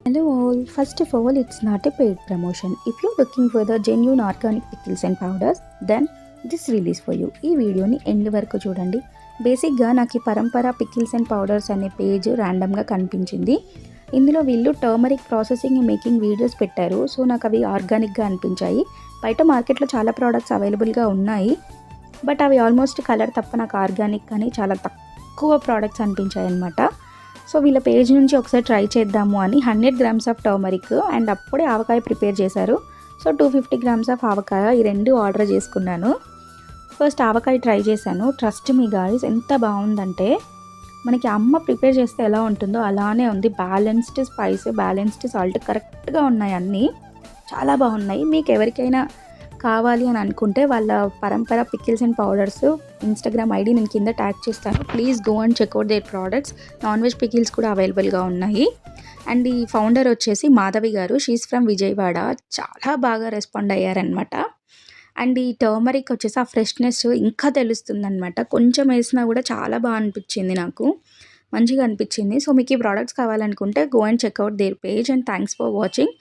Hello all. First of all, it's not a paid promotion. If you're looking for the genuine organic pickles and powders, then this reel is for you. ఈ వీడియోని end వరకు చూడండి. బేసిక్గా నాకు ఈ పరంపర pickles and powders అనే page ర్యాండమ్గా కనిపించింది. ఇందులో వీళ్ళు టర్మరిక్ ప్రాసెసింగ్ మేకింగ్ వీడియోస్ పెట్టారు. సో నాకు అవి ఆర్గానిక్గా అనిపించాయి. బయట మార్కెట్లో చాలా ప్రోడక్ట్స్ అవైలబుల్గా ఉన్నాయి. బట్ అవి ఆల్మోస్ట్ కలర్ తప్ప నాకు ఆర్గానిక్ కానీ చాలా తక్కువ ప్రోడక్ట్స్ అనిపించాయి అన్నమాట. సో వీళ్ళ పేజ్ నుంచి ఒకసారి ట్రై చేద్దాము అని 100 గ్రామ్స్ ఆఫ్ టర్మరిక్ అండ్ అప్పుడే ఆవకాయ ప్రిపేర్ చేశారు. సో 250 గ్రామ్స్ ఆఫ్ ఆవకాయ ఈ రెండు ఆర్డర్ చేసుకున్నాను. ఫస్ట్ ఆవకాయ ట్రై చేశాను. ట్రస్ట్ మీ గాయ్స్, ఎంత బాగుందంటే మనకి అమ్మ ప్రిపేర్ చేస్తే ఎలా ఉంటుందో అలానే ఉంది. బ్యాలెన్స్డ్ స్పైస్, బ్యాలెన్స్డ్ సాల్ట్ కరెక్ట్గా ఉన్నాయి, అన్నీ చాలా బాగున్నాయి. మీకు ఎవరికైనా కావాలి అని అనుకుంటే వాళ్ళ పరంపర pickles and powders Instagram ID నేను కింద ట్యాగ్ చేస్తాను. Please go and check out there products. Non veg pickles కూడా అవైలబుల్గా ఉన్నాయి. అండ్ ఈ ఫౌండర్ వచ్చేసి మాధవి గారు, షీస్ ఫ్రమ్ విజయవాడ. చాలా బాగా రెస్పాండ్ అయ్యారనమాట. అండ్ ఈ టర్మరిక్ వచ్చేసి ఆ ఫ్రెష్నెస్ ఇంకా తెలుస్తుందనమాట. కొంచెం వేసినా కూడా చాలా బాగా అనిపించింది, నాకు మంచిగా అనిపించింది. సో మీకు ఈ ప్రోడక్ట్స్ కావాలనుకుంటే go and check out their page. And thanks for watching.